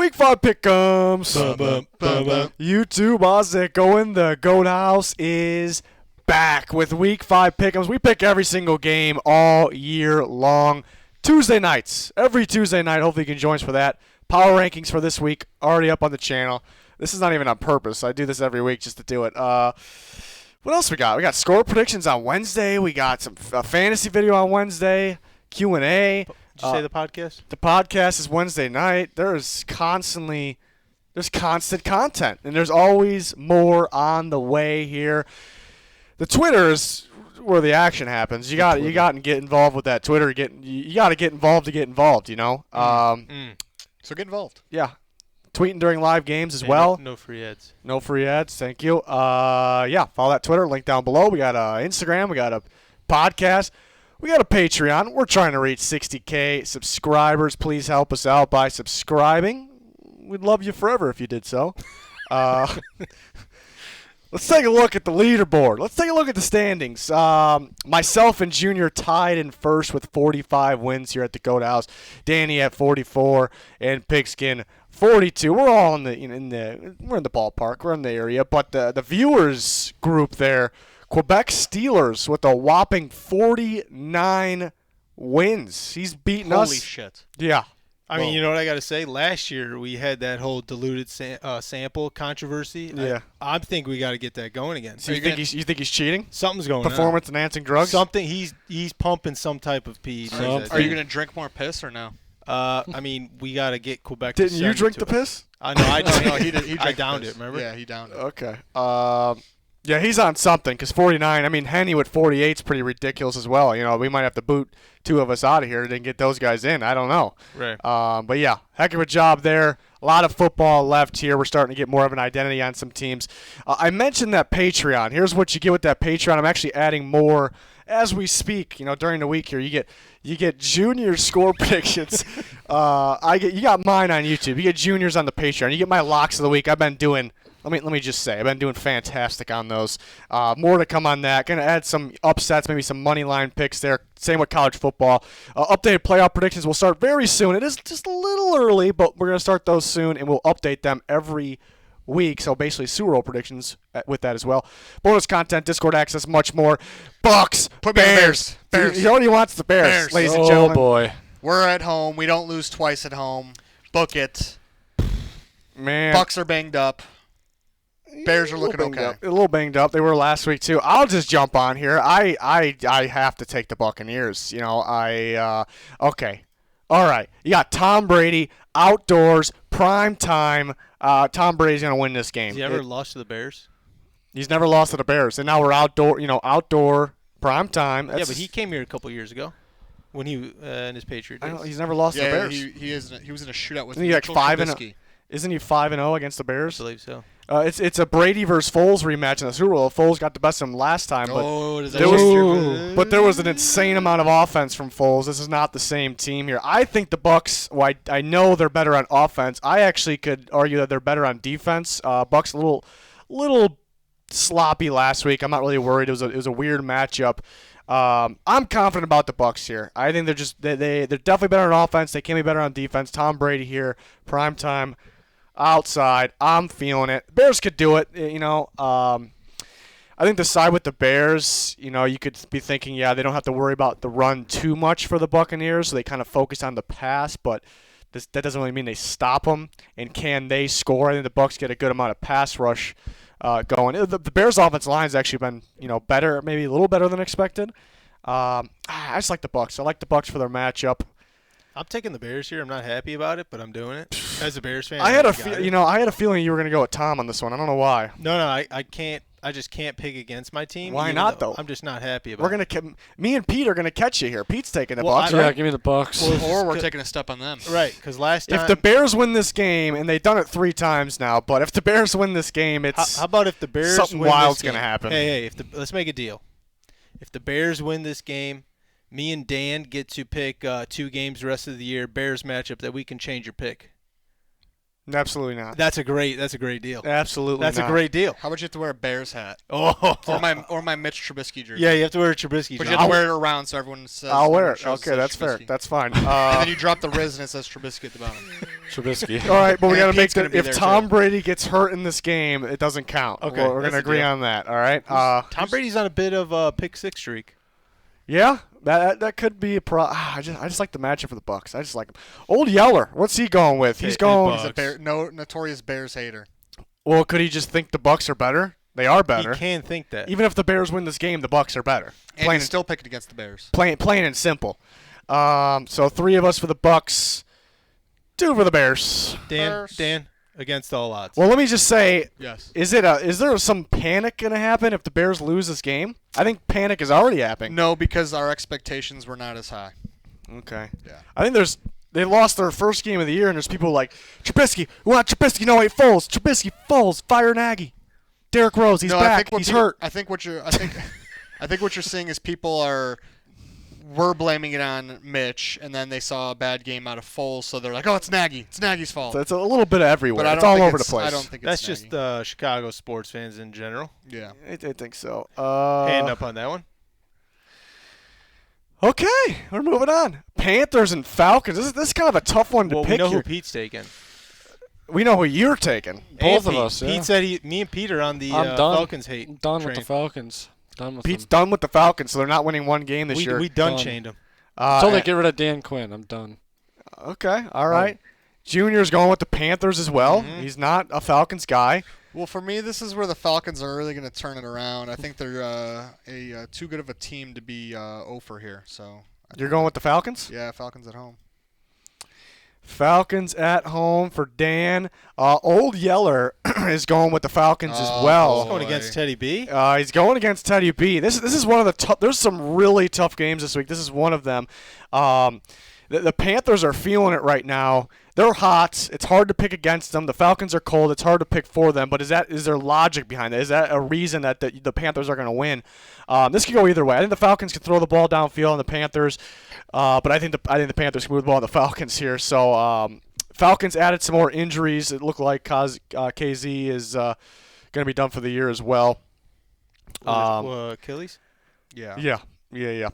Week 5 pick'ems. YouTube, how's it going? The Goat House is back with Week 5 pick'ems. We pick every single game all year long. Tuesday nights. Every Tuesday night. Hopefully you can join us for that. Power rankings for this week already up on the channel. This is not even on purpose. I do this every week just to do it. What else we got? We got score predictions on Wednesday. We got some fantasy video on Wednesday. Q&A. Did you say the podcast? The podcast is Wednesday night. There's constant content, and there's always more on the way here. The Twitter is where the action happens. You got to get involved with that Twitter. You got to get involved to get involved. You know. So get involved. Yeah, tweeting during live games as well. No free ads. No free ads. Thank you. Yeah, follow that Twitter link down below. We got Instagram. We got a podcast. We got a Patreon. We're trying to reach 60K subscribers. Please help us out by subscribing. We'd love you forever if you did so. Let's take a look at the leaderboard. Let's take a look at the standings. Myself and Junior tied in first with 45 wins here at the Goat House. Danny at 44 and Pigskin 42. We're all in the ballpark. We're in the area. But the viewers group there, Quebec Steelers with a whopping 49 wins. He's beaten us. Holy shit. Yeah. I mean, you know what I got to say? Last year we had that whole diluted sample controversy. Yeah. I think we got to get that going again. So you think he's cheating? Something's going on. Performance-enhancing drugs? Something. He's pumping some type of PED. Are you going to drink more piss or no? I mean, we got to get Quebec. Didn't you drink the piss? I know. No, he did. He I downed piss. it. Remember? Yeah, he downed it. Okay. Yeah, he's on something because 49. I mean, Henny with 48 is pretty ridiculous as well. You know, we might have to boot two of us out of here and get those guys in. I don't know. Right. But yeah, heck of a job there. A lot of football left here. We're starting to get more of an identity on some teams. I mentioned that Patreon. Here's what you get with that Patreon. I'm actually adding more as we speak. You know, during the week here, you get Junior score predictions. You got mine on YouTube. You get Junior's on the Patreon. You get my locks of the week. I've been doing. Let me just say, I've been doing fantastic on those. More to come on that. Going to add some upsets, maybe some money line picks there. Same with college football. Updated playoff predictions will start very soon. It is just a little early, but we're going to start those soon, and we'll update them every week. So basically, Super Bowl predictions with that as well. Bonus content, Discord access, much more. Bucks, Put me on Bears. Bears. He already wants the Bears, ladies and gentlemen. Oh, boy. We're at home. We don't lose twice at home. Book it. Man. Bucks are banged up. Bears are looking okay. A little banged up. They were last week too. I'll just jump on here. I have to take the Buccaneers. You know, okay. All right. You got Tom Brady outdoors, prime time. Tom Brady's gonna win this game. Has he ever lost to the Bears? He's never lost to the Bears, and now we're outdoor. You know, outdoor prime time. Yeah, but he came here a couple years ago when he in his Patriot days. He's never lost to the Bears. He was in a shootout with Isn't he like Mitchell 5-0? Trubisky. Isn't he 5-0 against the I Bears? believe so. It's a Brady versus Foles rematch in the Super Bowl. Foles got the best of him last time, but there was an insane amount of offense from Foles. This is not the same team here. I think the Bucks. Well, I know they're better on offense. I actually could argue that they're better on defense. Bucks a little sloppy last week. I'm not really worried. It was a weird matchup. I'm confident about the Bucks here. I think they're definitely better on offense. They can be better on defense. Tom Brady here, prime time. Outside, I'm feeling it. Bears could do it, you know. I think the side with the Bears, you know, you could be thinking, yeah, they don't have to worry about the run too much for the Buccaneers, so they kind of focus on the pass, but that doesn't really mean they stop them. And can they score? I think the Bucs get a good amount of pass rush going. The Bears' offensive line has actually been, you know, better, maybe a little better than expected. I just like the Bucs. I like the Bucs for their matchup. I'm taking the Bears here. I'm not happy about it, but I'm doing it. As a Bears fan, I had a feeling you were going to go with Tom on this one. I don't know why. No, I can't. I just can't pick against my team. Why not, though? I'm just not happy about it. Me and Pete are going to catch you here. Pete's taking the Well, Bucs. Yeah, Right? give me the Bucks. Or we're taking a step on them. Right, because last time. If the Bears win this game, and they've done it 3 times now, but if the Bears win this game, it's how about if the Bears something win wild's this game? going to happen. Hey, let's make a deal. If the Bears win this game, me and Dan get to pick 2 games the rest of the year, Bears matchup that we can change your pick. Absolutely not. That's a great deal. Absolutely That's not. a great deal. How about you have to wear a Bears hat? Oh. Or my Mitch Trubisky jersey. Yeah, you have to wear a Trubisky But jersey. you have to wear it around so everyone says. I'll wear it. shows Okay, says that's fair. Trubisky. That's fine. And then you drop the Riz and it says Trubisky at the bottom. Trubisky. All right, but we And got to make Pete's gonna that be if there, Tom too. Brady gets hurt in this game, it doesn't count. Okay, we're going that's to a agree deal. on that. All right. Tom Brady's on a bit of a pick-6 streak. Yeah, that could be a pro. I just like the matchup for the Bucks. I just like him. Old Yeller, what's he going with? He's Okay, going. Bucks. He's a notorious Bears hater. Well, could he just think the Bucks are better? They are better. He can think that. Even if the Bears win this game, the Bucks are better. And Plain he's still picking against the Bears. plain and simple. So 3 of us for the Bucks, 2 for the Bears. Dan, against all odds. Well, let me just say, Yes. is there some panic going to happen if the Bears lose this game? I think panic is already happening. No, because our expectations were not as high. Okay. Yeah. I think they lost their first game of the year, and there's people like, Trubisky, we want Trubisky, no, wait, Foles, Trubisky, Foles, fire Nagy. Derrick Rose, he's back, he's hurt. I think what you're seeing is people were blaming it on Mitch, and then they saw a bad game out of Foles, so they're like, oh, it's Nagy. It's Nagy's fault. So it's a little bit everywhere. But I It's don't all think over the place. I don't think That's it's just Nagy. Chicago sports fans in general. Yeah. I think so. Hand up on that one. Okay, we're moving on. Panthers and Falcons. This is kind of a tough one to Well, pick we know here. who Pete's taking. We know who you're taking. Both of Pete. us, yeah. Pete said me and Pete are on the I'm done. Falcons hate I'm done train. with the Falcons. Done with Pete's them. done with the Falcons, so they're not winning one game this year. We done Done. chained him. Until they get rid of Dan Quinn, I'm done. Okay, all right. Junior's going with the Panthers as well. Mhm. He's not a Falcons guy. Well, for me, this is where the Falcons are really going to turn it around. I think they're too good of a team to be over here. So You're going with the Falcons? yeah, Falcons at home. Falcons at home for Dan. Old Yeller is going with the Falcons as Oh, well. Going against Teddy B. He's going against Teddy B. This is one of the tough. There's some really tough games this week. This is one of them. The Panthers are feeling it right now. They're hot. It's hard to pick against them. The Falcons are cold. It's hard to pick for them. But is there logic behind that? Is that a reason that the Panthers are going to win? This could go either way. I think the Falcons can throw the ball downfield on the Panthers, but I think the Panthers can move the ball on the Falcons here. So Falcons added some more injuries. It looked like KZ is going to be done for the year as well. Achilles. Yeah. Yeah.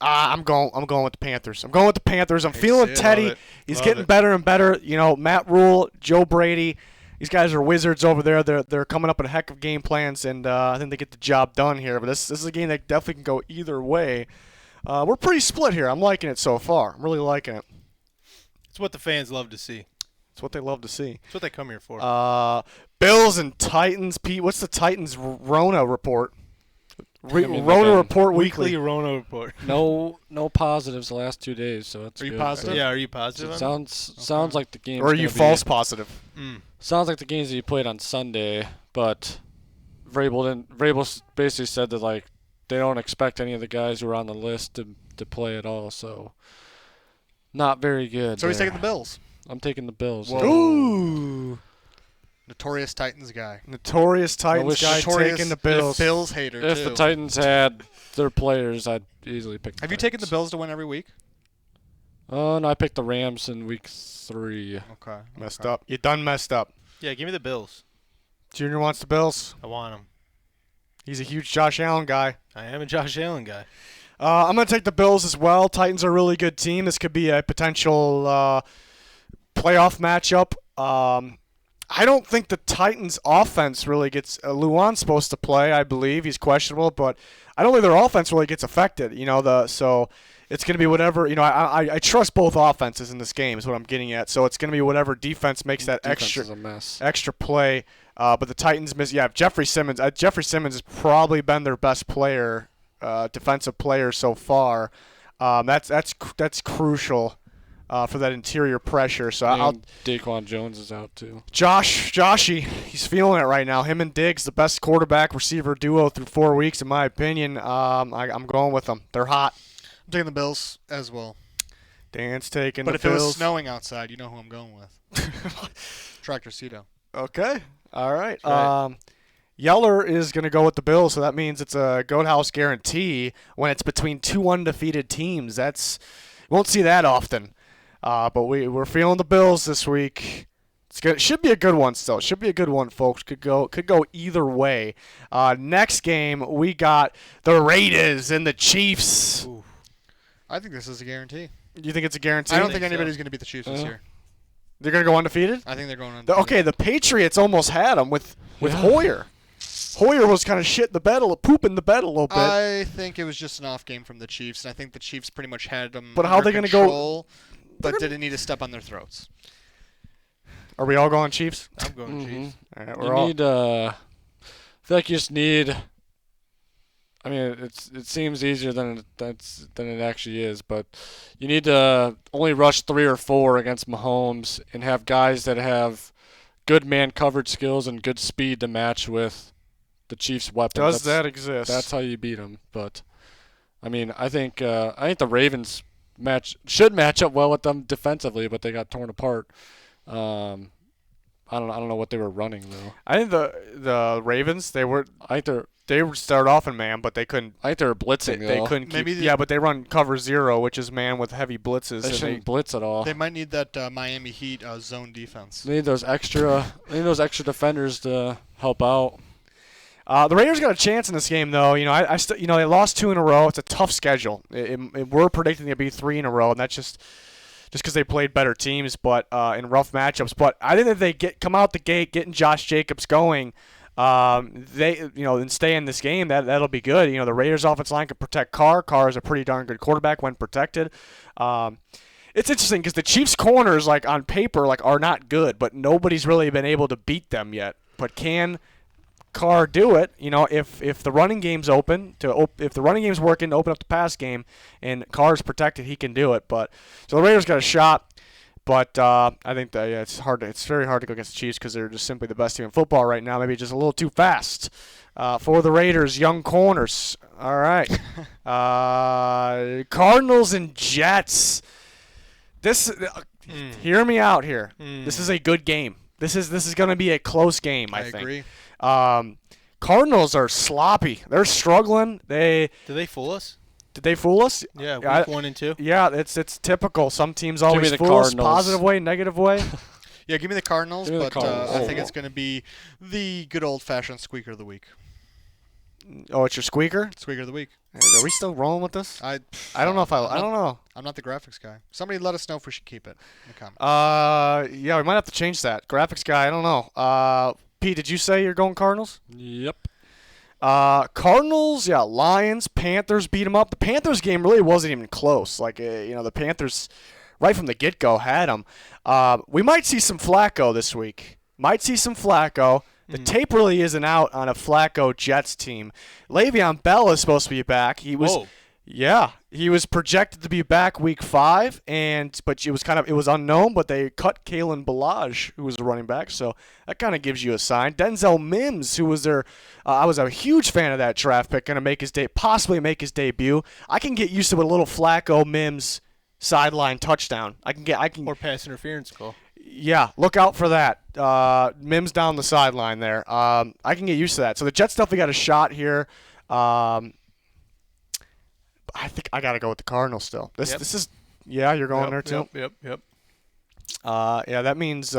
I'm going with the Panthers. I'm going with the Panthers. I'm feeling too. Teddy. Love it. He's Love getting it. better and better. You know, Matt Rule, Joe Brady. These guys are wizards over there. They're coming up with a heck of game plans, and I think they get the job done here. But this is a game that definitely can go either way. We're pretty split here. I'm liking it so far. I'm really liking it. It's what the fans love to see. It's what they love to see. It's what they come here for. Bills and Titans. Pete, what's the Titans Rona report? mean, Rona again, report Weekly weekly. Rona report. No positives the last 2 days, so that's Are you good. positive? Yeah, are you positive? It on sounds like the game. Or are you false positive? that? Mm. Sounds like the games that you played on Sunday, but Vrabel basically said that like they don't expect any of the guys who are on the list to play at all, so not very good. So he's there. taking the Bills. I'm taking the Bills. Whoa. yeah. Ooh. Notorious Titans guy. Notorious Titans wish- guy Notorious taking the Bills. Bills hater If too. the Titans had their players, I'd easily pick the Have you taken the Titans. Bills to win every week? No, I picked the Rams in week 3. Okay. Messed up. You done messed up. Yeah, give me the Bills. Junior wants the Bills. I want them. He's a huge Josh Allen guy. I am a Josh Allen guy. I'm going to take the Bills as well. Titans are a really good team. This could be a potential playoff matchup. I don't think the Titans' offense really gets Luan's supposed to play, I believe. He's questionable, but I don't think their offense really gets affected. So it's going to be whatever. I trust both offenses in this game is what I'm getting at. So it's going to be whatever defense makes that Defense is a mess. extra play. But the Titans miss. Yeah, Jeffrey Simmons. Jeffrey Simmons has probably been their best player, defensive player so far. That's crucial for that interior pressure. So And Daquan Jones is out too. Joshy, he's feeling it right now. Him and Diggs, the best quarterback receiver duo through 4 weeks, in my opinion. I'm going with them. They're hot. I'm taking the Bills as well. Dan's taking But the if it Bills. was snowing outside, you know who I'm going with. Tractor Cito. Okay. All right. right. Yeller is going to go with the Bills, so that means it's a goat house guarantee when it's between 2 undefeated teams. You won't see that often. But we're feeling the Bills this week. It should be a good one still. It should be a good one, folks. Could go either way. Next game, we got the Raiders and the Chiefs. Ooh. I think this is a guarantee. You think it's a guarantee? I don't think anybody's going to beat the Chiefs this year. They're going to go undefeated? I think they're going undefeated. Okay, the Patriots almost had them with Hoyer. Hoyer was kind of pooping the bed a little bit. I think it was just an off game from the Chiefs, and I think the Chiefs pretty much had them But how are they going to go? But didn't need to step on their throats. Are we all going Chiefs? I'm going Chiefs. All right, I feel like you just need. I mean, it seems easier than it actually is, but you need to only rush 3 or 4 against Mahomes and have guys that have good man coverage skills and good speed to match with the Chiefs' weapons. Does that exist? That's how you beat them. But I mean, I think the Ravens should match up well with them defensively, but they got torn apart. I don't know what they were running though. I think the Ravens they started off in man, but they couldn't. I think they were blitzing. They couldn't keep. But they run cover 0, which is man with heavy blitzes. They shouldn't blitz at all. They might need that Miami Heat zone defense. They need those extra defenders to help out. The Raiders got a chance in this game, though. They lost 2 in a row. It's a tough schedule. We're predicting it'll be 3 in a row, and that's just because they played better teams, but in rough matchups. But I think if they come out the gate, getting Josh Jacobs going, and stay in this game, that'll be good. The Raiders' offensive line can protect Carr. Carr is a pretty darn good quarterback when protected. It's interesting because the Chiefs' corners, on paper, are not good, but nobody's really been able to beat them yet. But can Carr do it? If the running game's if the running game's working to open up the pass game and Carr's protected, he can do it. But so the Raiders got a shot. But I think that it's very hard to go against the Chiefs because they're just simply the best team in football right now. Maybe just a little too fast for the Raiders. Young corners. All right, Cardinals and Jets. Hear me out here. This is a good game. This is going to be a close game. I think. Agree. Cardinals are sloppy. They're struggling. Did they fool us? Did they fool us? Yeah, week 1 and 2. Yeah, it's typical. Some teams always fool us, positive way, negative way. Yeah, give me the Cardinals, Give me the Cardinals. I think it's going to be the good old-fashioned squeaker of the week. Oh, it's your squeaker? Squeaker of the week. Are we still rolling with this? I don't know if I don't know. I'm not the graphics guy. Somebody let us know if we should keep it in the comments. Yeah, we might have to change that. Graphics guy, I don't know. Pete, did you say you're going Cardinals? Yep. Cardinals, yeah, Lions, Panthers beat them up. The Panthers game really wasn't even close. The Panthers, right from the get-go, had them. We might see some Flacco this week. The tape really isn't out on a Flacco Jets team. Le'Veon Bell is supposed to be back. He was projected to be back week 5, but it was unknown. But they cut Kalen Ballage, who was the running back, so that kind of gives you a sign. Denzel Mims, who was I was a huge fan of that draft pick, going to possibly make his debut. I can get used to a little Flacco Mims sideline touchdown. Or pass interference call. Yeah, look out for that. Mims down the sideline there. I can get used to that. So the Jets definitely got a shot here. I think I got to go with the Cardinals still. This is you're going there too. Yep. That means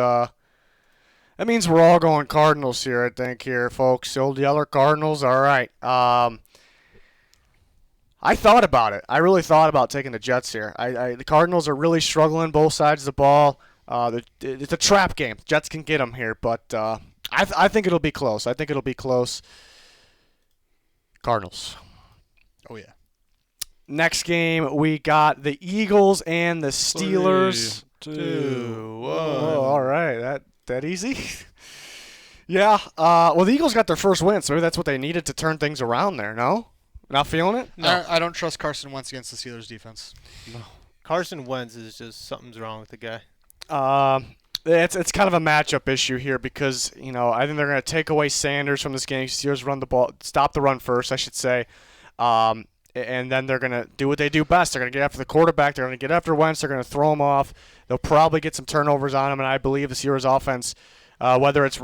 we're all going Cardinals here. I think here, folks. Old Yeller Cardinals. All right. I thought about it. I really thought about taking the Jets here. The Cardinals are really struggling both sides of the ball. It's a trap game. Jets can get them here, but I think it'll be close. Cardinals. Oh, yeah. Next game, we got the Eagles and the Steelers. 2-1. Whoa, all right. That easy? Yeah. Well, the Eagles got their first win, so maybe that's what they needed to turn things around there, no? Not feeling it? No. I don't trust Carson Wentz against the Steelers defense. No. Carson Wentz is just something's wrong with the guy. It's kind of a matchup issue here because, I think they're going to take away Sanders from this game. Steelers run the ball, stop the run first, I should say. And then they're going to do what they do best. They're going to get after the quarterback. They're going to get after Wentz. They're going to throw him off. They'll probably get some turnovers on him, and I believe the Steelers offense, whether it's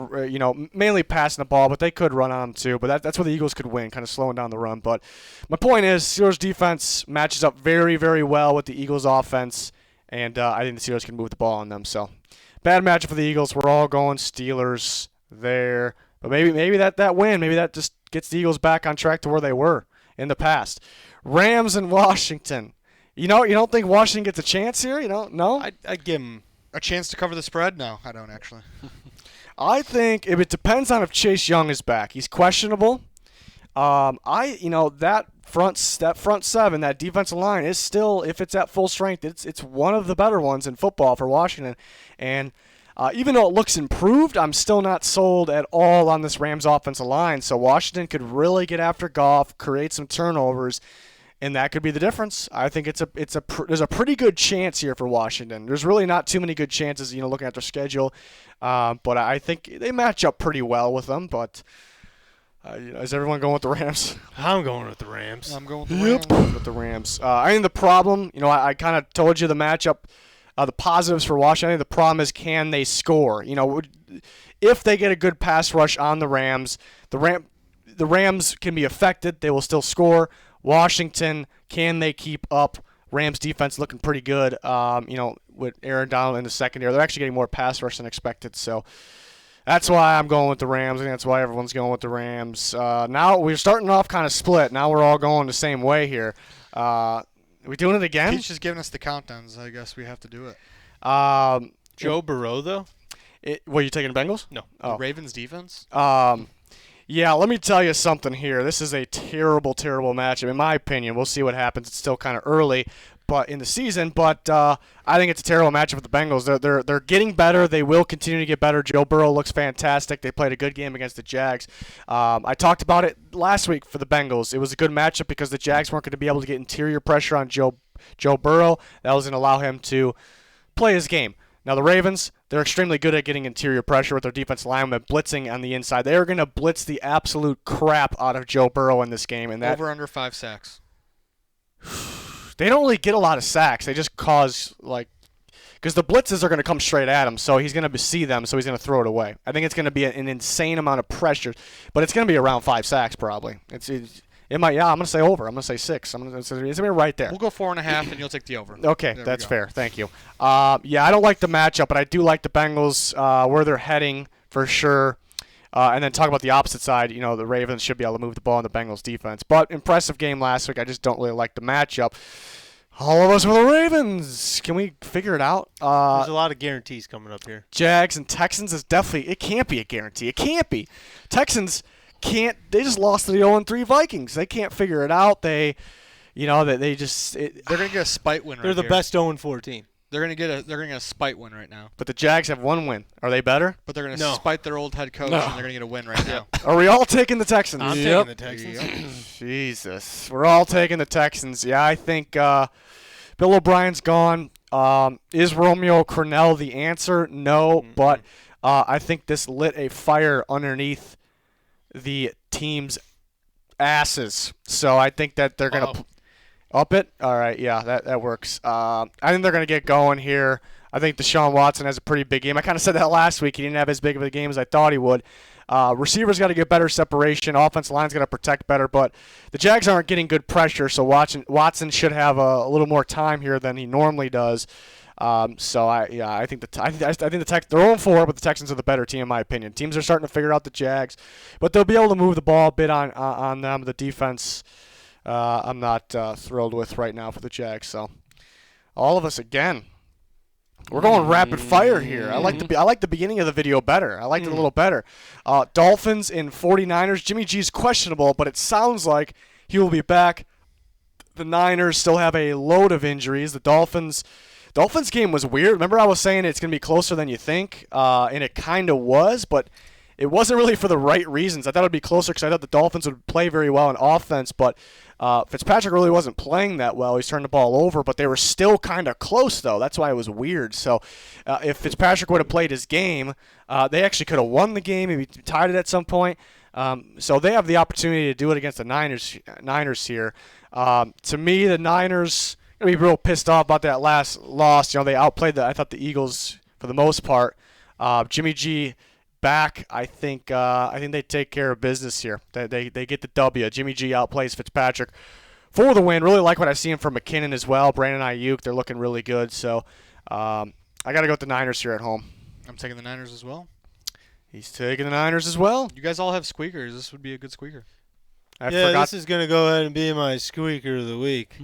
mainly passing the ball, but they could run on him too. But that's where the Eagles could win, kind of slowing down the run. But my point is Steelers defense matches up very, very well with the Eagles offense. and I think the Steelers can move the ball on them. So bad matchup for the Eagles. We're all going Steelers there. But maybe that win, maybe that just gets the Eagles back on track to where they were in the past. Rams and Washington. You don't think Washington gets a chance here? You don't? No? I'd give them a chance to cover the spread? No, I don't actually. I think it depends on if Chase Young is back. He's questionable. That front seven, that defensive line is still, if it's at full strength, it's one of the better ones in football for Washington. And even though it looks improved, I'm still not sold at all on this Rams offensive line. So Washington could really get after Goff, create some turnovers, and that could be the difference. I think there's a pretty good chance here for Washington. There's really not too many good chances, looking at their schedule, but I think they match up pretty well with them. But is everyone going with the Rams? I'm going with the Rams. I'm going with the Rams. I think the problem, I kind of told you the matchup. The positives for Washington, I think the problem is, can they score? If they get a good pass rush on the Rams, the Rams can be affected. They will still score. Washington, can they keep up? Rams defense looking pretty good. With Aaron Donald in the secondary, they're actually getting more pass rush than expected. So that's why I'm going with the Rams. I think that's why everyone's going with the Rams. Now we're starting off kind of split. Now we're all going the same way here. Are we doing it again? He's just giving us the countdowns. I guess we have to do it. Joe Burrow, though? What, are you taking the Bengals? No. The Ravens defense? Yeah, let me tell you something here. This is a terrible, terrible matchup, in my opinion. We'll see what happens. It's still kind of early in the season, but I think it's a terrible matchup for the Bengals. They're getting better. They will continue to get better. Joe Burrow looks fantastic. They played a good game against the Jags. I talked about it last week for the Bengals. It was a good matchup because the Jags weren't going to be able to get interior pressure on Joe Burrow. That was going to allow him to play his game. Now the Ravens, they're extremely good at getting interior pressure with their defensive linemen blitzing on the inside. They are going to blitz the absolute crap out of Joe Burrow in this game. And that over under 5 sacks. They don't really get a lot of sacks. They just cause, because the blitzes are going to come straight at him, so he's going to see them, so he's going to throw it away. I think it's going to be an insane amount of pressure, but it's going to be around 5 sacks probably. It might, I'm going to say over. I'm going to say 6. It's going to be right there. We'll go 4.5, and you'll take the over. Okay, that's fair. Thank you. I don't like the matchup, but I do like the Bengals, where they're heading for sure. And then talk about the opposite side. The Ravens should be able to move the ball in the Bengals defense. But impressive game last week. I just don't really like the matchup. All of us with the Ravens. Can we figure it out? There's a lot of guarantees coming up here. Jags and Texans is definitely, it can't be a guarantee. It can't be. Texans can't, they just lost to the 0-3 Vikings. They can't figure it out. They're going to get a spite win right They're the here. best 0-4 team. They're gonna get a spite win right now. But the Jags have one win. Are they better? But they're gonna spite their old head coach, and they're gonna get a win right now. Are we all taking the Texans? I'm taking the Texans. Jesus, we're all taking the Texans. Yeah, I think Bill O'Brien's gone. Is Romeo Crennel the answer? No, but I think this lit a fire underneath the team's asses. So I think that they're gonna. Up it? All right, yeah, that works. I think they're going to get going here. I think Deshaun Watson has a pretty big game. I kind of said that last week. He didn't have as big of a game as I thought he would. Receivers got to get better separation. Offensive line's got to protect better. But the Jags aren't getting good pressure, so Watson should have a little more time here than he normally does. I think the Texans, they're 0-4, but the Texans are the better team in my opinion. Teams are starting to figure out the Jags, but they'll be able to move the ball a bit on them. The defense. I'm not thrilled with right now for the Jags. So, all of us again. We're going rapid fire here. I like the beginning of the video better. I liked it a little better. Dolphins and 49ers. Jimmy G's questionable, but it sounds like he will be back. The Niners still have a load of injuries. The Dolphins game was weird. Remember I was saying it's going to be closer than you think, and it kind of was, but it wasn't really for the right reasons. I thought it would be closer because I thought the Dolphins would play very well in offense, but Fitzpatrick really wasn't playing that well. He's turned the ball over, but they were still kind of close, though. That's why it was weird. So if Fitzpatrick would have played his game, they actually could have won the game, maybe tied it at some point. So they have the opportunity to do it against the Niners here. To me, the Niners are going to be real pissed off about that last loss. They outplayed I thought the Eagles for the most part. Jimmy G back, I think they take care of business here. They get the W. Jimmy G outplays Fitzpatrick for the win. Really like what I've seen from McKinnon as well. Brandon Ayuk, they're looking really good. So I got to go with the Niners here at home. I'm taking the Niners as well. He's taking the Niners as well. You guys all have squeakers. This would be a good squeaker. This is going to go ahead and be my squeaker of the week.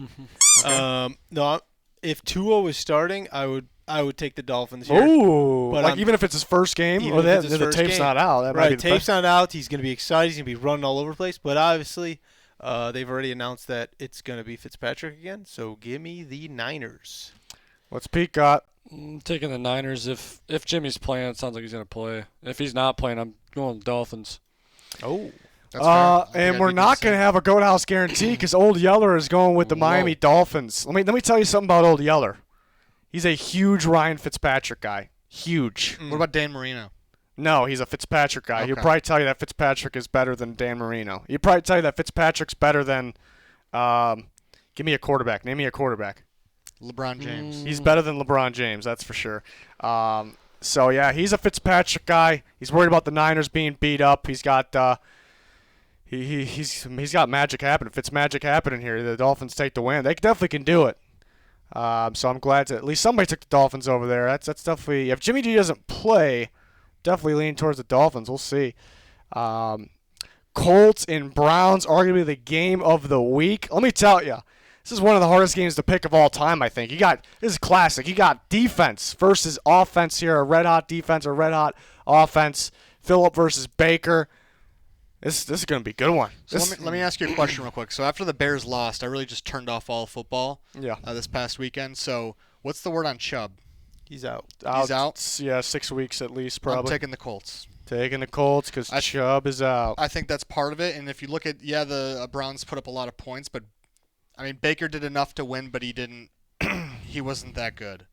Okay. No, if Tua was starting, I would take the Dolphins here. Ooh, but even if it's his first game, or the tape's not out. That might be the tape's not out. He's going to be excited. He's going to be running all over the place. But obviously, they've already announced that it's going to be Fitzpatrick again. So give me the Niners. What's Pete got? I'm taking the Niners. If Jimmy's playing, it sounds like he's going to play. If he's not playing, I'm going with the Dolphins. Oh. And we're not going to have a Goat House guarantee because Old Yeller is going with the Miami Dolphins. Let me tell you something about Old Yeller. He's a huge Ryan Fitzpatrick guy. Huge. What about Dan Marino? No, he's a Fitzpatrick guy. Okay. He'll probably tell you that Fitzpatrick is better than Dan Marino. He'll probably tell you that Fitzpatrick's better than give me a quarterback. Name me a quarterback. LeBron James. He's better than LeBron James, that's for sure. So, yeah, he's a Fitzpatrick guy. He's worried about the Niners being beat up. He's got he's got magic happening. Fitz magic happening here. The Dolphins take the win. They definitely can do it. So I'm glad at least somebody took the Dolphins over there. That's definitely, if Jimmy G doesn't play, definitely lean towards the Dolphins. We'll see. Colts and Browns, arguably the game of the week. Let me tell you, this is one of the hardest games to pick of all time, I think. This is classic. You got defense versus offense here, a red-hot defense or red-hot offense. Phillip versus Baker. This is going to be a good one. So let me ask you a question real quick. So after the Bears lost, I really just turned off all football this past weekend. So what's the word on Chubb? He's out. He's out? Yeah, 6 weeks at least probably. I'm taking the Colts. Taking the Colts because Chubb is out. I think that's part of it. And if you look at, the Browns put up a lot of points, but, I mean, Baker did enough to win, but he didn't. He wasn't that good.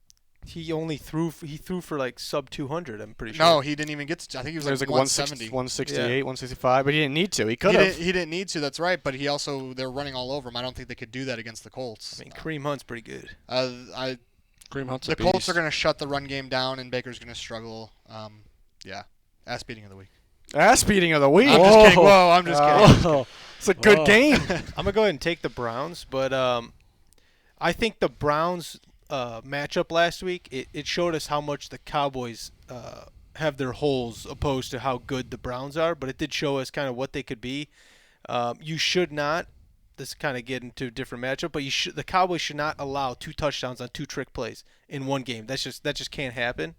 He only threw for like sub 200, I'm pretty sure. No, he didn't even get to, I think he was like 170. 168, 165, but he didn't need to. He could have. He didn't need to, that's right, but they're running all over him. I don't think they could do that against the Colts. I mean, Kareem Hunt's pretty good. Kareem Hunt's a the beast. Colts are going to shut the run game down, and Baker's going to struggle. Ass beating of the week. Ass beating of the week? I'm just kidding. Whoa, I'm just kidding. It's a good game. I'm going to go ahead and take the Browns, but I think the Browns matchup last week, it showed us how much the Cowboys have their holes opposed to how good the Browns are, but it did show us kind of what they could be. You should not, this kind of get into a different matchup, but the Cowboys should not allow 2 touchdowns on 2 trick plays in one game. That just can't happen.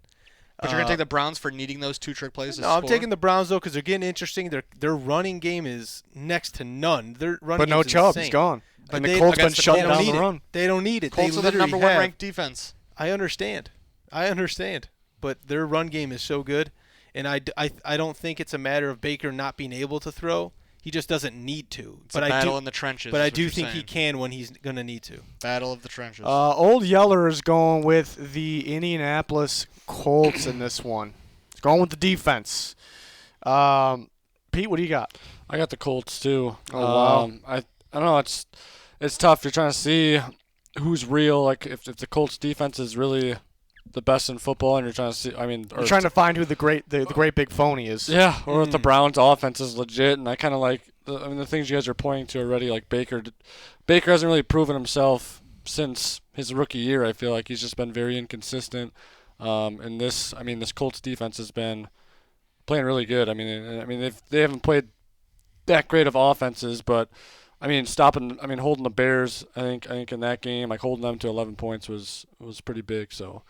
But you're going to take the Browns for needing those 2 trick plays to No, I'm taking the Browns, though, because they're getting interesting. Their running game is next to none. Their running but no Chubb. He's gone. And the Colts been shutting down the run. They don't need it. Colts are the number 1 ranked defense. I understand. But their run game is so good, and I don't think it's a matter of Baker not being able to throw. He just doesn't need to. It's a battle in the trenches. But I do think he can when he's going to need to. Battle of the trenches. Old Yeller is going with the Indianapolis Colts in this one. He's going with the defense. Pete, what do you got? I got the Colts too. Oh, wow. I don't know. It's tough. You're trying to see who's real. Like if the Colts defense is really the best in football, and you're trying to see. I mean, you're trying to find who the great big phony is. Yeah, or if the Browns' offense is legit, and I kind of like. The things you guys are pointing to already, like Baker hasn't really proven himself since his rookie year. I feel like he's just been very inconsistent. And this Colts defense has been playing really good. I mean, they haven't played that great of offenses, but holding the Bears, I think in that game, like holding them to 11 points was pretty big. So,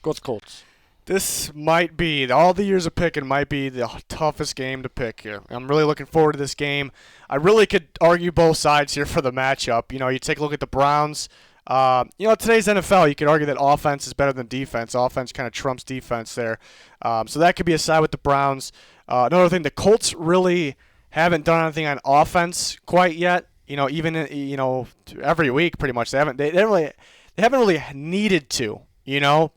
go with the Colts. This might be, all the years of picking might be the toughest game to pick here. I'm really looking forward to this game. I really could argue both sides here for the matchup. You take a look at the Browns. Today's NFL, you could argue that offense is better than defense. Offense kind of trumps defense there. So that could be a side with the Browns. Another thing, the Colts really haven't done anything on offense quite yet. Even every week pretty much. They haven't really needed to.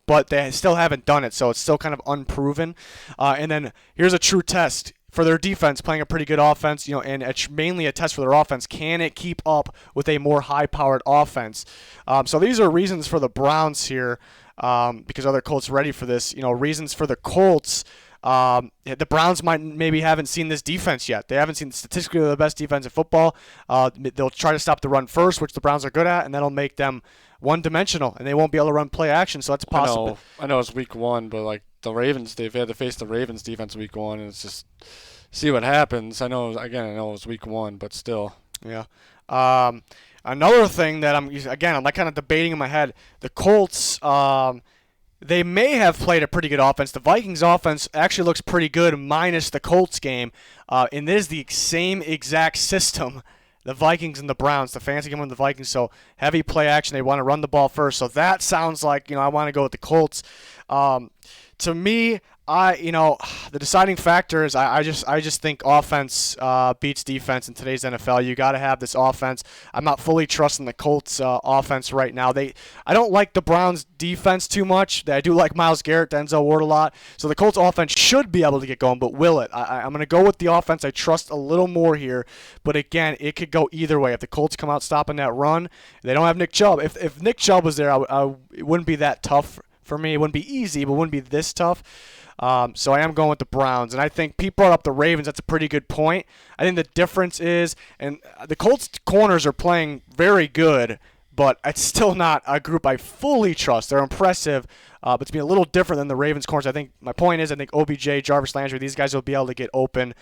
But they still haven't done it, so it's still kind of unproven. And then here's a true test for their defense, playing a pretty good offense, and it's mainly a test for their offense. Can it keep up with a more high-powered offense? So these are reasons for the Browns here, because other Colts ready for this. Reasons for the Colts. The Browns maybe haven't seen this defense yet. They haven't seen statistically the best defense in football. They'll try to stop the run first, which the Browns are good at, and that'll make them one-dimensional, and they won't be able to run play action, so that's possible. I know it's week 1, but like the Ravens, they've had to face the Ravens defense week 1, and it's just see what happens. I know it's week 1, but still. Yeah. Another thing that I'm like kind of debating in my head, the Colts, they may have played a pretty good offense. The Vikings offense actually looks pretty good minus the Colts game, and it is the same exact system. The Vikings and the Browns, the fancy game with the Vikings, so heavy play action. They want to run the ball first, so that sounds like I want to go with the Colts. To me, the deciding factor is I just think offense beats defense in today's NFL. You got to have this offense. I'm not fully trusting the Colts offense right now. I don't like the Browns defense too much. I do like Myles Garrett, Denzel Ward a lot. So the Colts offense should be able to get going, but will it? I'm going to go with the offense. I trust a little more here, but again, it could go either way. If the Colts come out stopping that run, they don't have Nick Chubb. If Nick Chubb was there, it wouldn't be that tough for me. It wouldn't be easy, but it wouldn't be this tough. So I am going with the Browns. And I think Pete brought up the Ravens. That's a pretty good point. I think the difference is, and the Colts corners are playing very good, but it's still not a group I fully trust. They're impressive, but to be a little different than the Ravens corners. I think my point is I think OBJ, Jarvis Landry, these guys will be able to get open.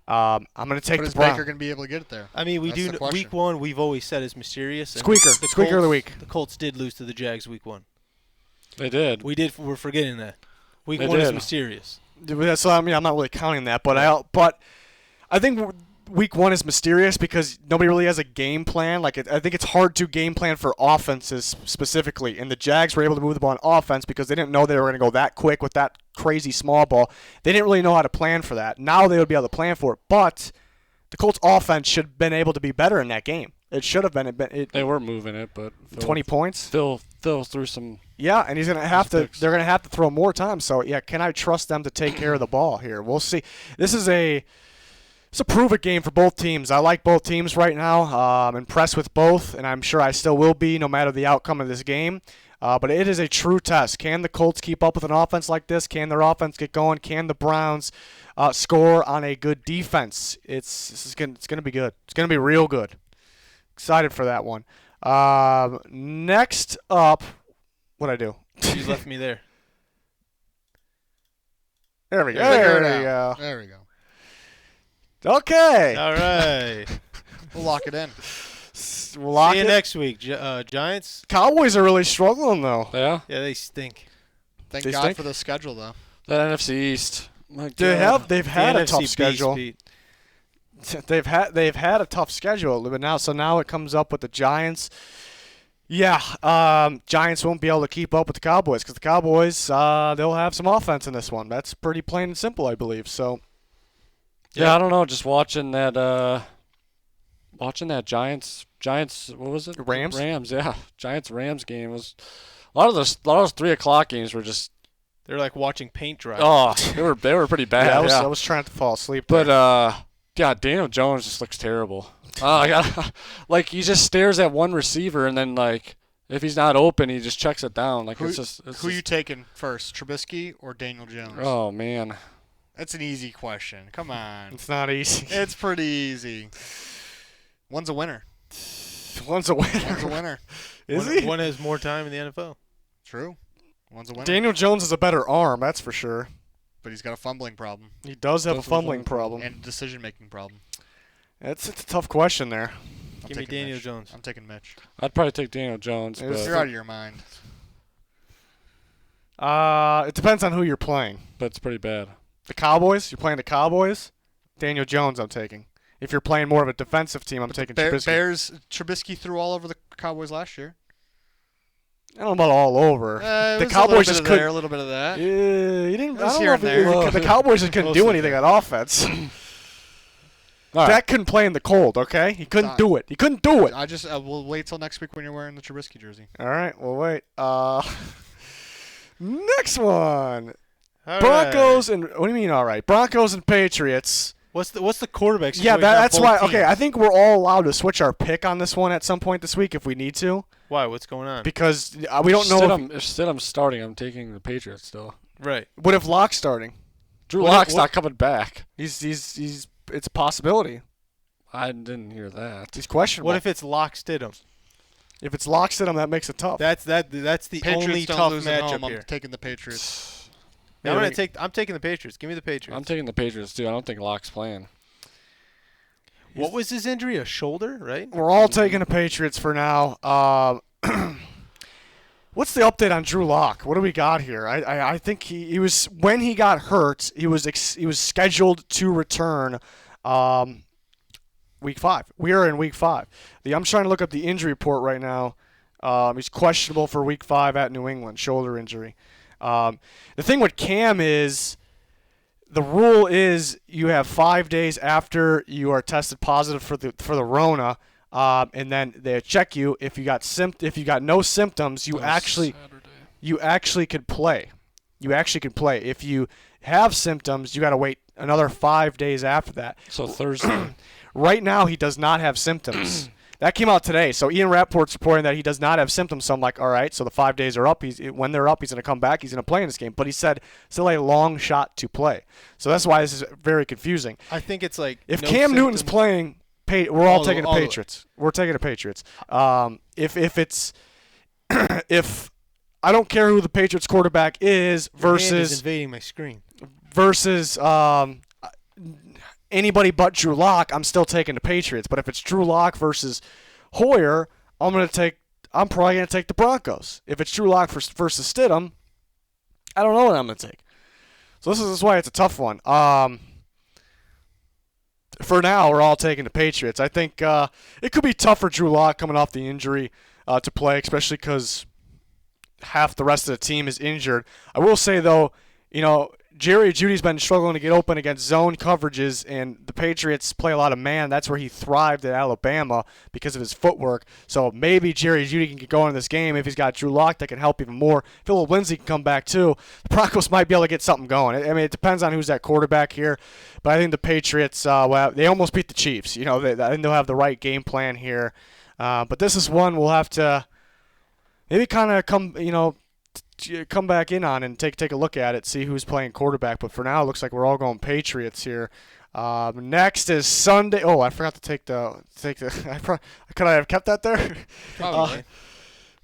I'm going to take the Browns. But is Baker going to be able to get it there? I mean, week 1 we've always said is mysterious. Squeaker of the week. The Colts did lose to the Jags week 1. They did. We're forgetting that. Week they 1 did. is mysterious. So I'm not really counting that, but I think week 1 is mysterious because nobody really has a game plan. I think it's hard to game plan for offenses specifically, and the Jags were able to move the ball on offense because they didn't know they were going to go that quick with that crazy small ball. They didn't really know how to plan for that. Now they would be able to plan for it, but the Colts offense should have been able to be better in that game. It should have been. They were moving it, but 20 points. Phil threw some. Yeah, and he's gonna have to. They're gonna have to throw more times. So yeah, can I trust them to take care of the ball here? We'll see. It's a prove-it game for both teams. I like both teams right now. I'm impressed with both, and I'm sure I still will be no matter the outcome of this game. But it is a true test. Can the Colts keep up with an offense like this? Can their offense get going? Can the Browns score on a good defense? It's gonna be good. It's gonna be real good. Excited for that one. Next up, what'd I do? You left me there. There we go. There we go. Okay. All right. We'll lock it in. See you next week, Giants. Cowboys are really struggling, though. Yeah? Yeah, they stink. Thank They God stink? for the schedule, though. That NFC East. They've had a tough NFC schedule. beast, They've had a tough schedule, but now it comes up with the Giants. Yeah, Giants won't be able to keep up with the Cowboys because the Cowboys they'll have some offense in this one. That's pretty plain and simple, I believe. So. Yeah, I don't know. Just watching that Giants. What was it? Rams, yeah. Giants-Rams game was a lot of those 3:00 games were just. They're like watching paint dry. Oh, they were pretty bad. I was trying to fall asleep. But yeah, Daniel Jones just looks terrible. He just stares at one receiver and then if he's not open, he just checks it down. Who you taking first, Trubisky or Daniel Jones? Oh man, that's an easy question. Come on. It's not easy. It's pretty easy. One's a winner. One's a winner. Is he? One has more time in the NFL. True. One's a winner. Daniel Jones has a better arm, that's for sure. But he's got a fumbling problem. He does have a fumbling problem. And a decision-making problem. It's a tough question there. Give me Daniel Mitch. Jones. I'm taking Mitch. I'd probably take Daniel Jones. But You're out of your mind. It depends on who you're playing. But it's pretty bad. The Cowboys? You're playing the Cowboys? Daniel Jones I'm taking. If you're playing more of a defensive team, I'm taking Trubisky. Trubisky threw all over the Cowboys last year. I don't know about all over. The Cowboys just couldn't. A little bit of that. He didn't. I don't here know and there. the Cowboys just couldn't do anything on offense. Dak couldn't play in the cold. Okay, he couldn't do it. He couldn't do it. We'll wait till next week when you're wearing the Trubisky jersey. All right, we'll wait. Next one. All Broncos right. and what do you mean? All right, Broncos and Patriots. What's the quarterback situation? Yeah, that's why. Teams? Okay, I think we're all allowed to switch our pick on this one at some point this week if we need to. Why? What's going on? Because we don't know. Instead, I'm starting. I'm taking the Patriots still. Right. What if Locke's starting? Drew Lock's not coming back. It's a possibility. I didn't hear that. He's questionable. What if it's Lock Stidham? If it's Lock Stidham, that makes it tough. That's the Patriots only don't tough lose at home. matchup here. I'm taking the Patriots. I'm taking the Patriots. Give me the Patriots. I'm taking the Patriots too. I don't think Lock's playing. What was his injury? A shoulder, right? We're all taking the Patriots for now. What's the update on Drew Lock? What do we got here? I think he was, when he got hurt, he was scheduled to return week 5. We are in week 5. I'm trying to look up the injury report right now. He's questionable for week 5 at New England, shoulder injury. The thing with Cam is, the rule is you have 5 days after you are tested positive for the Rona, and then they check you. If you got no symptoms, you actually could play. You actually could play. If you have symptoms, you got to wait another 5 days after that. So Thursday. Right now, he does not have symptoms. That came out today. So Ian Rappaport's reporting that he does not have symptoms. So I'm like, all right, so the 5 days are up. When they're up, he's going to come back. He's going to play in this game. But he said still a long shot to play. So that's why this is very confusing. I think it's like if Cam Newton's playing, we're all taking the Patriots. We're taking the Patriots. If I don't care who the Patriots quarterback is versus invading my screen versus anybody but Drew Lock, I'm still taking the Patriots. But if it's Drew Lock versus Hoyer, I'm probably gonna take the Broncos. If it's Drew Lock versus Stidham, I don't know what I'm gonna take. So this is why it's a tough one. For now, we're all taking the Patriots. I think it could be tough for Drew Lock coming off the injury to play, especially because half the rest of the team is injured. I will say though, Jerry Jeudy's been struggling to get open against zone coverages, and the Patriots play a lot of man. That's where he thrived at Alabama because of his footwork. So maybe Jerry Jeudy can get going in this game if he's got Drew Lock that can help even more. Philip Lindsay can come back too. The Broncos might be able to get something going. I mean, it depends on who's at quarterback here, but I think the Patriots, they almost beat the Chiefs. I think they'll have the right game plan here. But this is one we'll have to maybe kind of come back in on and take a look at it, see who's playing quarterback. But for now, it looks like we're all going Patriots here. Next is Sunday. Oh, I forgot to take the. Could I have kept that there? Probably.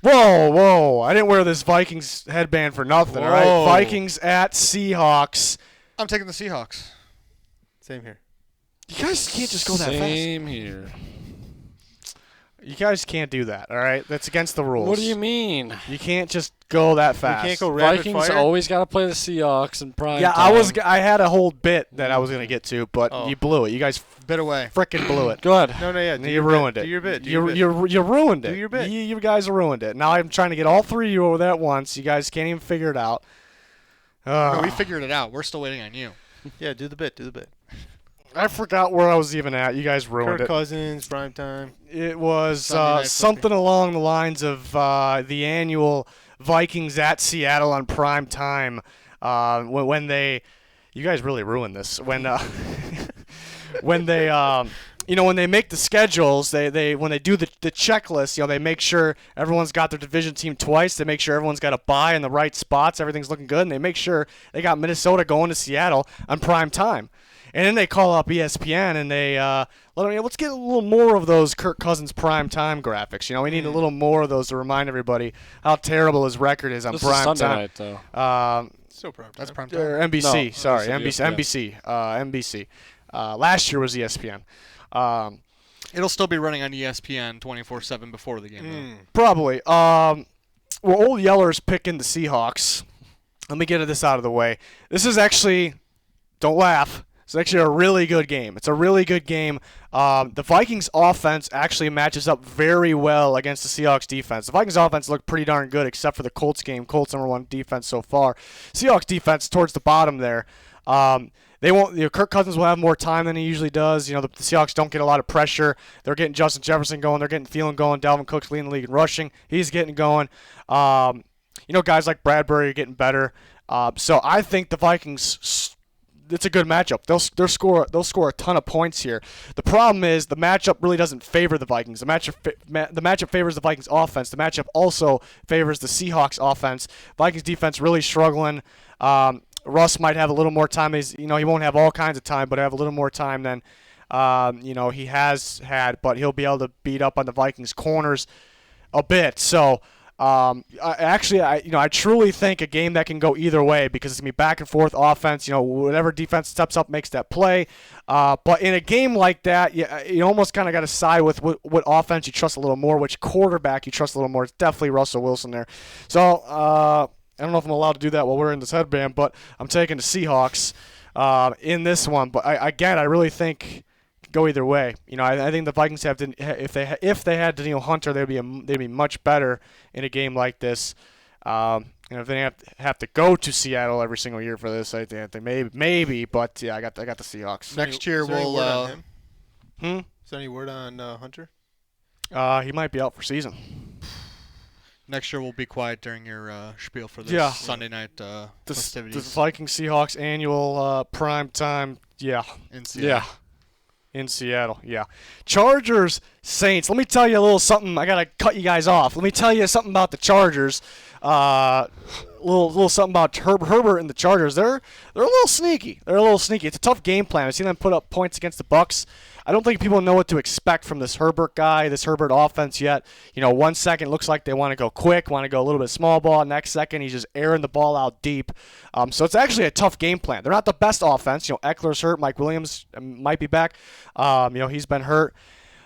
Whoa! I didn't wear this Vikings headband for nothing. All right, Vikings at Seahawks. I'm taking the Seahawks. Same here. You guys can't just go that fast. Same here. You guys can't do that, all right? That's against the rules. What do you mean? You can't just go that fast. You can't go rapid Vikings fire? always got to play the Seahawks in prime Yeah, time. I had a whole bit that I was going to get to, but you blew it. You guys Bit away. frickin' blew it. Go ahead. No, yeah. You ruined it. Do your bit. You ruined it. Do your bit. You guys ruined it. Now I'm trying to get all three of you over there at once. You guys can't even figure it out. No, we figured it out. We're still waiting on you. Yeah, do the bit. I forgot where I was even at. You guys ruined Kirk it. Cousins, prime time. It was Sunday Night something along the lines of the annual Vikings at Seattle on prime time. When they, you guys really ruined this. When when they when they make the schedules, they when they do the checklist, they make sure everyone's got their division team twice. They make sure everyone's got a bye in the right spots. Everything's looking good, and they make sure they got Minnesota going to Seattle on prime time. And then they call up ESPN and they let's get a little more of those Kirk Cousins prime time graphics. We need a little more of those to remind everybody how terrible his record is on This prime is Sunday time. night, though. Still prime time. That's prime time. Or NBC, No, sorry, NBC, NBC. Last year was ESPN. It'll still be running on ESPN 24/7 before the game. Probably. Well, Old Yeller's picking the Seahawks. Let me get this out of the way. This is actually, don't laugh, it's actually a really good game. It's a really good game. The Vikings offense actually matches up very well against the Seahawks defense. The Vikings offense looked pretty darn good except for the Colts game. Colts #1 defense so far. Seahawks defense towards the bottom there. They won't. Kirk Cousins will have more time than he usually does. The Seahawks don't get a lot of pressure. They're getting Justin Jefferson going. They're getting Thielen going. Dalvin Cook's leading the league in rushing. He's getting going. Guys like Bradbury are getting better. So I think the Vikings. It's a good matchup. They'll score a ton of points here. The problem is the matchup really doesn't favor the Vikings. The matchup favors the Vikings offense. The matchup also favors the Seahawks offense. Vikings defense really struggling. Russ might have a little more time. He won't have all kinds of time, but have a little more time than he has had. But he'll be able to beat up on the Vikings corners a bit. So. I truly think a game that can go either way because it's going to be back and forth offense. Whatever defense steps up makes that play. But in a game like that, you almost kind of got to side with what offense you trust a little more, which quarterback you trust a little more. It's definitely Russell Wilson there. So I don't know if I'm allowed to do that while we're in this headband, but I'm taking the Seahawks in this one. But I really think go either way. I think the Vikings have to, if they had Danielle Hunter, they'd be much better in a game like this. If they have to go to Seattle every single year for this, I think they maybe. But yeah, I got the Seahawks. Next year we'll. Is there any word on Hunter? He might be out for season. Next year we'll be quiet during your spiel for this Sunday night festivities. The Vikings Seahawks annual prime time. Yeah. In Seattle. Yeah. In Seattle, yeah. Chargers, Saints. Let me tell you a little something. I gotta cut you guys off. Let me tell you something about the Chargers. Little something about Herbert and the Chargers. They're a little sneaky. It's a tough game plan. I've seen them put up points against the Bucs. I don't think people know what to expect from this Herbert guy, this Herbert offense yet. 1 second it looks like they want to go quick, want to go a little bit small ball. Next second he's just airing the ball out deep. So it's actually a tough game plan. They're not the best offense. Eckler's hurt. Mike Williams might be back. He's been hurt.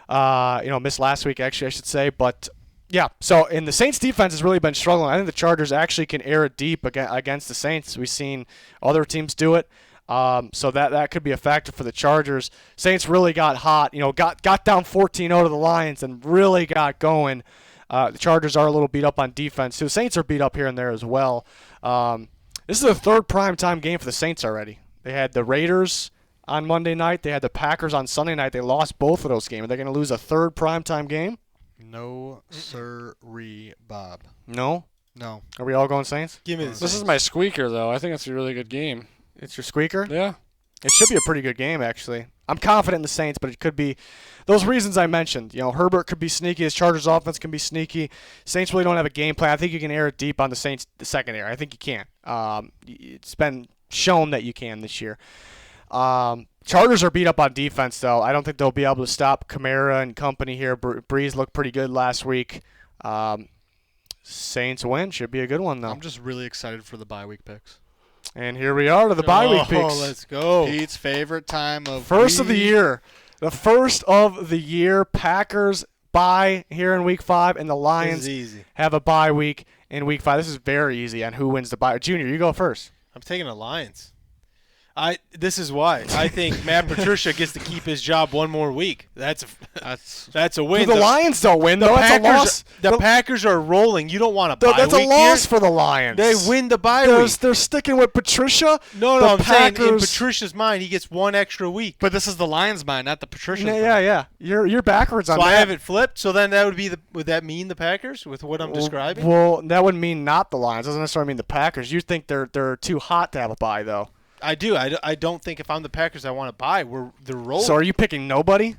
Missed last week actually, I should say. But yeah, so the Saints defense has really been struggling. I think the Chargers actually can air it deep against the Saints. We've seen other teams do it. So that could be a factor for the Chargers. Saints really got hot, got down 14-0 to the Lions and really got going. The Chargers are a little beat up on defense too. Saints are beat up here and there as well. This is the third primetime game for the Saints already. They had the Raiders on Monday night. They had the Packers on Sunday night. They lost both of those games. Are they going to lose a third primetime game? No, sirree, Bob. No? No. Are we all going Saints? Give me the Saints. This is my squeaker, though. I think it's a really good game. It's your squeaker? Yeah. It should be a pretty good game, actually. I'm confident in the Saints, but it could be those reasons I mentioned. Herbert could be sneaky. His Chargers offense can be sneaky. Saints really don't have a game plan. I think you can air it deep on the Saints the secondary. I think you can. It's been shown that you can this year. Chargers are beat up on defense, though. I don't think they'll be able to stop Kamara and company here. Breeze looked pretty good last week. Saints win. Should be a good one, though. I'm just really excited for the bye week picks. And here we are to the bye week picks. Oh, let's go. Pete's favorite time of First of the year. The first of the year. Packers bye here in week 5, and the Lions have a bye week in week 5. This is very easy on who wins the bye. Junior, you go first. I'm taking the Lions. This is why I think Matt Patricia gets to keep his job one more week. That's a win. The Lions don't win, though. That's a loss. The Packers are rolling. You don't want a bye week. That's a loss for the Lions. They win the bye week. They're sticking with Patricia. No, I'm saying in Patricia's mind, he gets one extra week. But this is the Lions' mind, not the Patricia's mind. Yeah. You're backwards on that. So I have it flipped. So then that would that mean the Packers with what I'm describing? Well, that would mean not the Lions. It doesn't necessarily mean the Packers. You think they're too hot to have a bye, though. I do. I don't think if I'm the Packers, I want to buy. They're rolling. So are you picking nobody?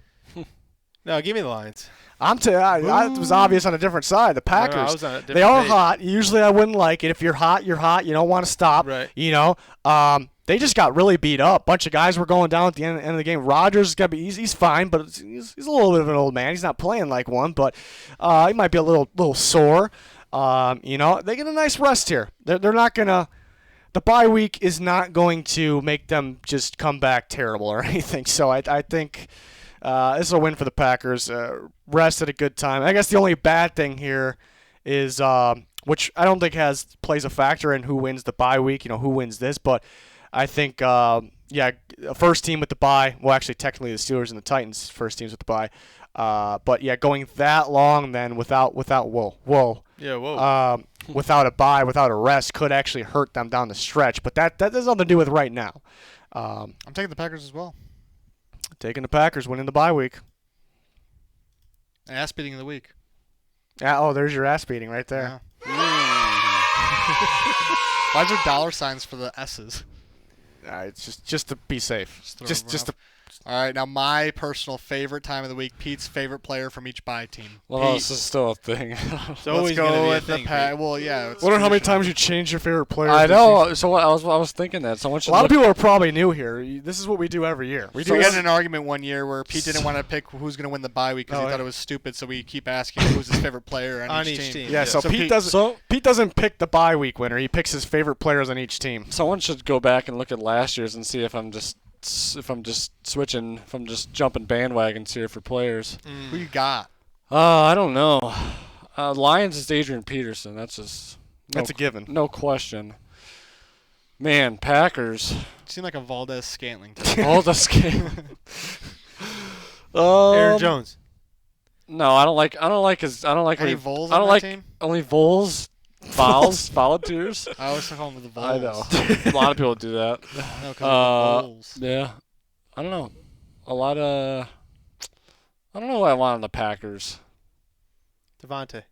No, give me the Lions. It was obvious on a different side. The Packers. No, I was on a different they are page. hot. Usually I wouldn't like it. If you're hot, you're hot. You don't want to stop. Right. They just got really beat up. Bunch of guys were going down at the end of the game. Rodgers is he's fine, but he's a little bit of an old man. He's not playing like one, but he might be a little sore. They get a nice rest here. They're not gonna. The bye week is not going to make them just come back terrible or anything. So I think this is a win for the Packers. Rest at a good time. I guess the only bad thing here is, which I don't think plays a factor in who wins the bye week, who wins this. But I think, first team with the bye. Well, actually, technically the Steelers and the Titans first teams with the bye. But yeah, going that long then without without a bye, without a rest, could actually hurt them down the stretch. But that has nothing to do with right now. I'm taking the Packers as well. Taking the Packers, winning the bye week. Ass beating of the week. There's your ass beating right there. Yeah. Why is there dollar signs for the S's? It's just to be safe. Just to All right, now my personal favorite time of the week, Pete's favorite player from each bye team. Well, Pete, this is still a thing. It's always let's gonna go be a with the thing, Pat. Pete. Well, yeah. It's Wonder how many traditional. times you changed your favorite player. I this know. season. So I was thinking that someone should. A lot of people are probably new here. This is what we do every year. We had an argument one year where Pete didn't want to pick who's going to win the bye week because he thought it was stupid. So we keep asking who's his favorite player on each team. Yeah. So Pete doesn't pick the bye week winner. He picks his favorite players on each team. Someone should go back and look at last year's and see if I'm just switching, if I'm just jumping bandwagons here for players. Who you got? I don't know. Lions is Adrian Peterson. That's a given. No question. Man, Packers. You seem like a Valdez Scantling. All this game. Aaron Jones. No, I don't like his. I don't like. Any what he- Vols I on don't that like team? only Vols. Volunteers. I always call him the Vols. I know. A lot of people do that. No, 'cause of the Vols. Yeah. I don't know. I don't know what I want on the Packers. Devontae.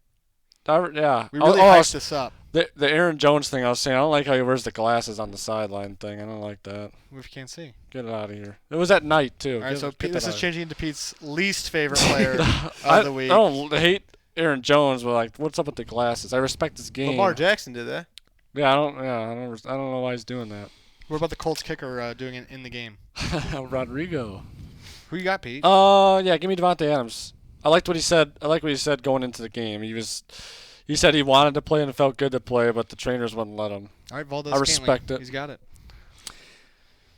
Yeah. We really hyped this up. The Aaron Jones thing I was saying, I don't like how he wears the glasses on the sideline thing. I don't like that. If you can't see. Get it out of here. It was at night, too. All right, so Get this that is out. changing into Pete's least favorite player of the week. I don't hate Aaron Jones, but like, what's up with the glasses? I respect his game. Lamar Jackson did that. Yeah, I don't know why he's doing that. What about the Colts kicker doing it in the game? Rodrigo. Who you got, Pete? Yeah, give me Devontae Adams. I liked what he said. I like what he said going into the game. He said he wanted to play and it felt good to play, but the trainers wouldn't let him. All right, Valdez I respect Scantling. it. He's got it.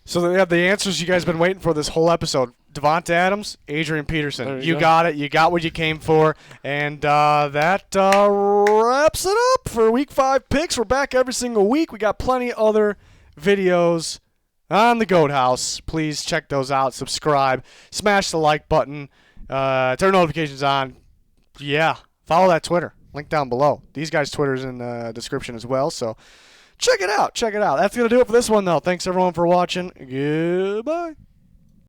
So they have the answers you guys have been waiting for this whole episode. Devonta Adams, Adrian Peterson. There You you go. got it. You got what you came for. And that wraps it up for Week 5 picks. We're back every single week. We got plenty of other videos on the Goat House. Please check those out. Subscribe. Smash the like button. Turn notifications on. Yeah. Follow that Twitter. Link down below. These guys' Twitter's in the description as well. So check it out. Check it out. That's going to do it for this one, though. Thanks, everyone, for watching. Goodbye.